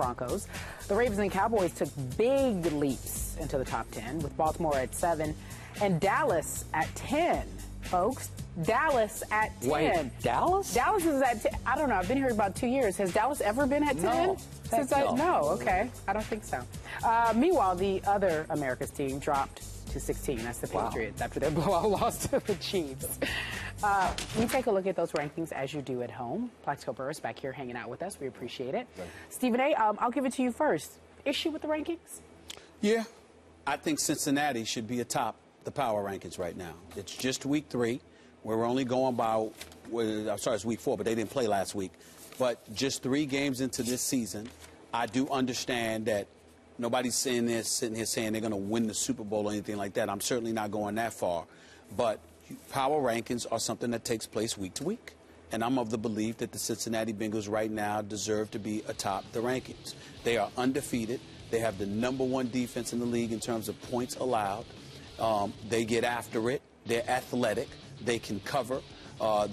Broncos. The Ravens and Cowboys took big leaps into the top 10, with Baltimore at 7 and Dallas at 10, folks. Dallas at 10. Wait, Dallas? Dallas is at 10. I don't know. I've been here about 2 years. Has Dallas ever been at 10? No. No, okay. I don't think so. Meanwhile, the other America's team dropped to 16. That's the Patriots after their blowout loss to the Chiefs. We take a look at those rankings as you do at home. Plaxico Burress back here hanging out with us. We appreciate it. Stephen A., I'll give it to you first. Issue with the rankings? Yeah. I think Cincinnati should be atop the power rankings right now. It's just week 3. We're only going by, I'm sorry, it's week 4, but they didn't play last week. But just 3 games into this season, I do understand that nobody's sitting here saying they're going to win the Super Bowl or anything like that. I'm certainly not going that far. But power rankings are something that takes place week to week. And I'm of the belief that the Cincinnati Bengals right now deserve to be atop the rankings. They are undefeated. They have the #1 defense in the league in terms of points allowed. They get after it. They're athletic. They can cover.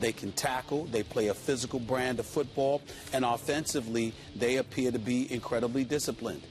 They can tackle. They play a physical brand of football. And offensively, they appear to be incredibly disciplined.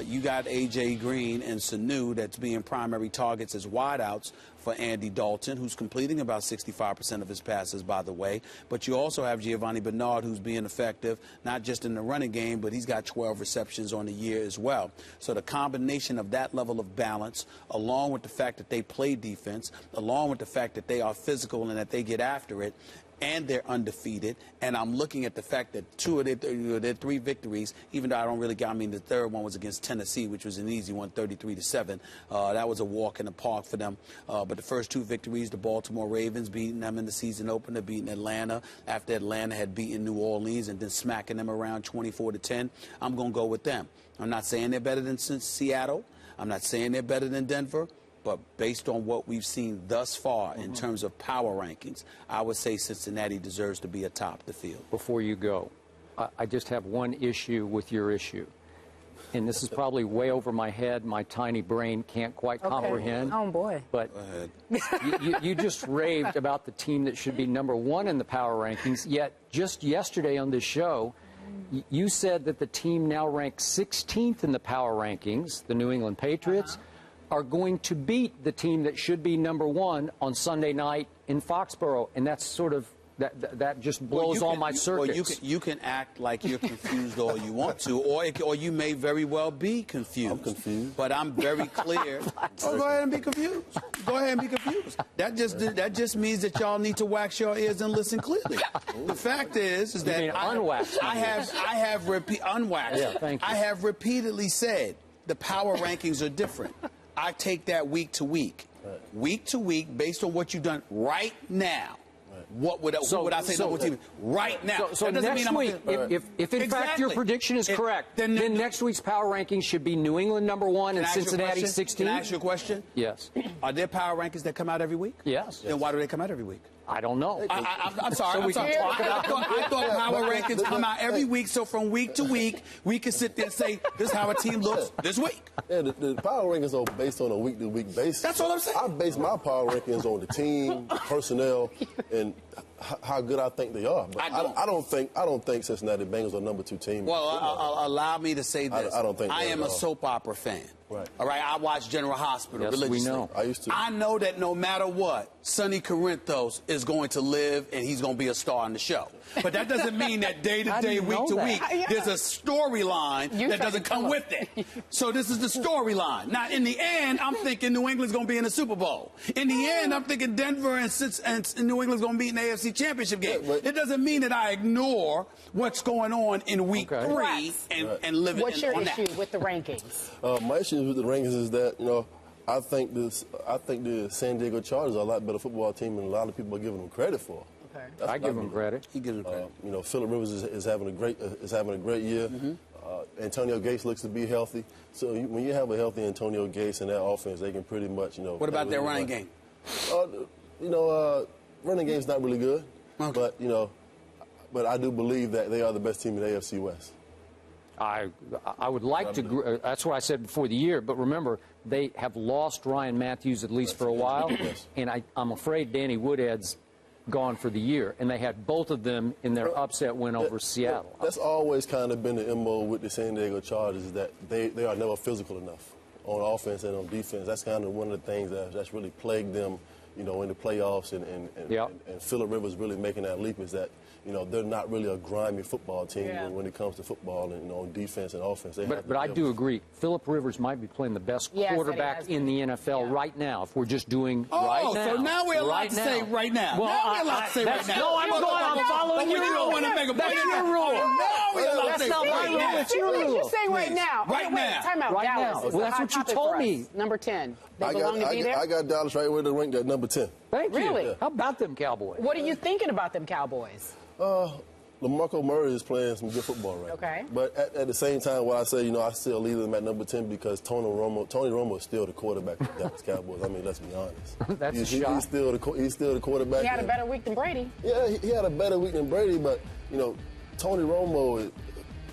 You got A.J. Green and Sanu that's being primary targets as wideouts for Andy Dalton, who's completing about 65% of his passes, by the way. But you also have Giovanni Bernard, who's being effective, not just in the running game, but he's got 12 receptions on the year as well. So the combination of that level of balance, along with the fact that they play defense, along with the fact that they are physical and that they get after it, and they're undefeated, and I'm looking at the fact that 2 of their 3 victories, even though I don't really I mean, the third one was against Tennessee, which was an easy one, 33-7. That was a walk in the park for them. But the first 2 victories, the Baltimore Ravens beating them in the season opener, beating Atlanta after Atlanta had beaten New Orleans and then smacking them around 24-10. I'm going to go with them. I'm not saying they're better than Seattle. I'm not saying they're better than Denver. But based on what we've seen thus far in terms of power rankings, I would say Cincinnati deserves to be atop the field. Before you go, I just have one issue with your issue. And this is probably way over my head. My tiny brain can't quite comprehend. Oh, boy. But you just raved about the team that should be #1 in the power rankings, yet just yesterday on this show, you said that the team now ranks 16th in the power rankings, the New England Patriots, are going to beat the team that should be #1 on Sunday night in Foxborough. And that's sort of, that just blows all my circuits. Well, you can act like you're confused all you want to, or you may very well be confused. I'm confused. But I'm very clear. Oh, go ahead and be confused. Go ahead and be confused. That just means that y'all need to wax your ears and listen clearly. The fact is that unwaxed. I have unwaxed. Yeah, thank you. I have repeatedly said the power rankings are different. I take that week to week. Week to week, based on what you've done right now. What would I say number 1 team right now? So that doesn't next mean week, if in fact your prediction is correct, then next week's power rankings should be New England #1 and Cincinnati 16. Can I ask you a question? Yes. Are there power rankings that come out every week? Yes. Then why do they come out every week? I don't know. I'm sorry. So we can talk about I thought power rankings come out every week, so from week to week, we can sit there and say, this is how a team looks this week. Yeah, the power rankings are based on a week-to-week basis. That's all I'm saying. I base my power rankings on the team, personnel, and how good I think they are. But I don't think Cincinnati Bengals are #2 team. Well, allow me to say this. I don't think I am a soap opera fan. Right. All right, I watch General Hospital Yes, religiously. we know. I used to. I know that no matter what, Sonny Corinthos is going to live and he's going to be a star on the show. But that doesn't mean that day to day, week to week, there's a storyline that doesn't come with it. So this is the storyline. Now, in the end, I'm thinking New England's going to be in the Super Bowl. In the end, I'm thinking Denver and New England's going to be in the AFC Championship game. It doesn't mean that I ignore what's going on in week 3 and live it on that. What's your issue with the rankings? My issue with the rankings is that, I think the San Diego Chargers are a lot better football team than a lot of people are giving them credit for. I give them credit. He gives him credit. Phillip Rivers is having a great year. Antonio Gates looks to be healthy. So when you have a healthy Antonio Gates in that offense, they can pretty much What about their running game? Running game's not really good. Okay. But I do believe that they are the best team in the AFC West. I would like to. That's what I said before the year. But remember, they have lost Ryan Matthews at least for a while, and I'm afraid Danny Woodhead's gone for the year, and they had both of them in their upset win over Seattle. That's always kind of been the MO with the San Diego Chargers, is that they are never physical enough on offense and on defense. That's kind of one of the things that's really plagued them, in the playoffs, and Phillip Rivers really making that leap, is that, they're not really a grimy football team when it comes to football and on defense and offense. But I do agree. Phillip Rivers might be playing the best quarterback in the NFL right now, if we're just doing right now. So now we're allowed to say right now. Well, now we're allowed to say right now. No, I'm following your rule. That's your rule. Now we're allowed to That's say not my right rule. now. It's your rule. Just say right Please. now. Right Wait, now. time out. Right Dallas now. is Well, a that's hot what you topic told for us. me. Number 10. They belong to be there? I got Dallas right where they ranked at number 10. Thank you. Really? How about them Cowboys? What are you thinking about them Cowboys? LaMarco Murray is playing some good football right Okay. now. But at the same time, what I say, I still leave them at number 10 because Tony Romo is still the quarterback of the Dallas Cowboys. I mean, let's be honest. That's a He's shot. still the quarterback. He had a better week than Brady. Yeah, he had a better week than Brady, but, Tony Romo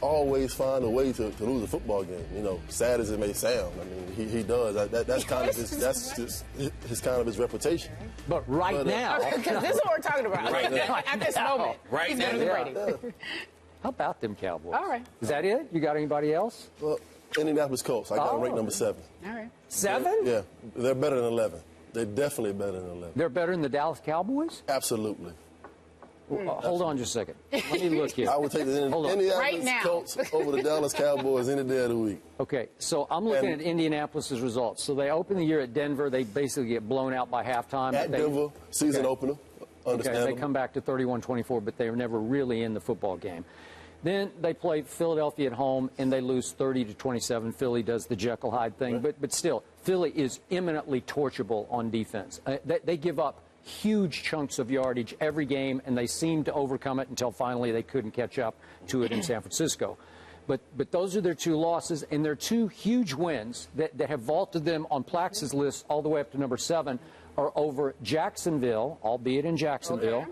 always find a way to lose a football game. Sad as it may sound, I mean, he does. That's kind of his reputation. But right now. Because this is what we're talking about. Right now. At this moment. Right He's now. better than Brady. How about them Cowboys? All right. Is that it? You got anybody else? Well, Indianapolis Colts, I got them ranked number 7. All right. 7? Yeah, they're better than 11. They're definitely better than 11. They're better than the Dallas Cowboys? Absolutely. Hold on just a second. Let me look here. I would take the Hold on. Indianapolis Right now. Colts over the Dallas Cowboys any day of the week. Okay, so I'm looking at Indianapolis' results. So they open the year at Denver. They basically get blown out by halftime. At Denver, season opener, Okay, understandable. they come back to 31-24, but they were never really in the football game. Then they play Philadelphia at home, and they lose 30-27. Philly does the Jekyll Hyde thing, but still, Philly is eminently torchable on defense. They give up huge chunks of yardage every game, and they seem to overcome it until finally they couldn't catch up to it in San Francisco. But those are their 2 losses, and their 2 huge wins that have vaulted them on Plax's list all the way up to number 7 are over Jacksonville, albeit in Jacksonville,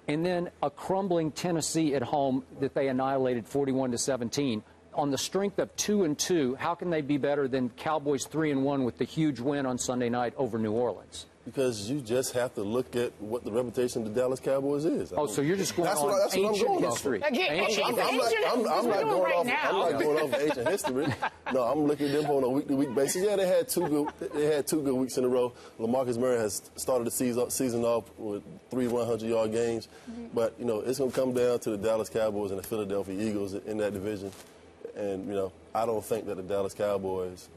and then a crumbling Tennessee at home that they annihilated 41-17. On the strength of 2-2, how can they be better than Cowboys 3-1 with the huge win on Sunday night over New Orleans? Because you just have to look at what the reputation of the Dallas Cowboys is. So you're just going that's on what I'm ancient going history. Again, Ancient I'm history. not going off ancient history. No, I'm looking at them on a week-to-week basis. Yeah, they had two good weeks in a row. LaMarcus Murray has started the season off with 3 100-yard games. But, it's going to come down to the Dallas Cowboys and the Philadelphia Eagles in that division. And, I don't think that the Dallas Cowboys,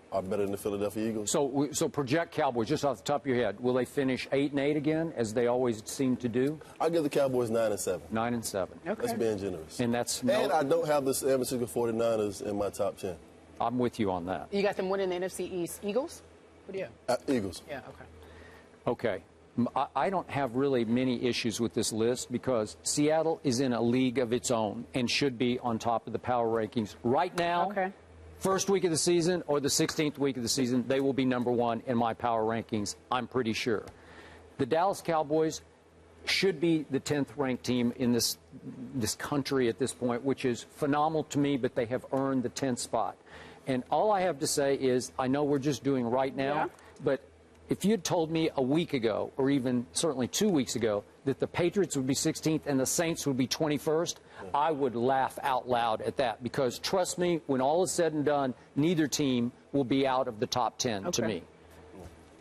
are better than the Philadelphia Eagles. So project Cowboys, just off the top of your head, will they finish 8-8 again, as they always seem to do? I give the Cowboys 9-7. 9-7. Okay. That's being generous. And that's And I don't have the San Francisco 49ers in my top 10. I'm with you on that. You got them winning the NFC East. Eagles? What do you have? Eagles. Yeah, okay. Okay. I don't have really many issues with this list because Seattle is in a league of its own and should be on top of the power rankings right now. Okay. First week of the season or the 16th week of the season, they will be number 1 in my power rankings, I'm pretty sure. The Dallas Cowboys should be the 10th ranked team in this country at this point, which is phenomenal to me, but they have earned the 10th spot. And all I have to say is, I know we're just doing right now, but if you had told me a week ago, or even certainly 2 weeks ago, that the Patriots would be 16th and the Saints would be 21st, I would laugh out loud at that. Because trust me, when all is said and done, neither team will be out of the top 10 to me.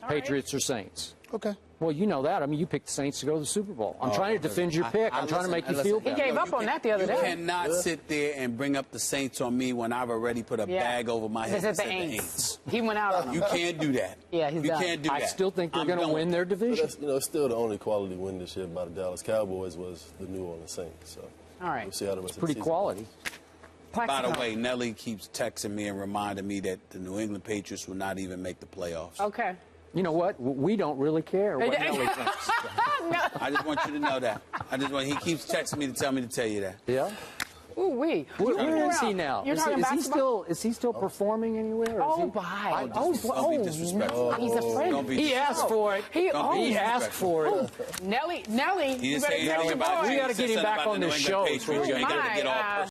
Patriots or Saints. Okay. Well, you know that. I mean, you picked the Saints to go to the Super Bowl. I'm trying to defend your pick. I'm trying to make you feel He better. gave up on that the other You day. cannot sit there and bring up the Saints on me when I've already put a bag over my head. This is the and said the Aints. He went out on them. You can't do that. Yeah, he's You done. can't do that. I still think they're I'm going to done win with their it. division. That's, still the only quality win this year by the Dallas Cowboys was the New Orleans Saints. So All right. we'll see how the rest of the Pretty season quality. By the way, Nelly keeps texting me and reminding me that the New England Patriots will not even make the playoffs. Okay. You know what? We don't really care what Nelly thinks. I just want you to know that. He keeps texting me to tell you that. Yeah? Ooh, wee. Where is he now? You're talking basketball? Is he still performing anywhere? Or is Oh, he- bye. Don't be disrespectful. He's a friend. Don't be He asked for it. He He asked for it. Nelly, He you didn't better say get anything him about on. We you. gotta He said get him something back about on the this New England show. Patriots. You ain't got to My, get all personal.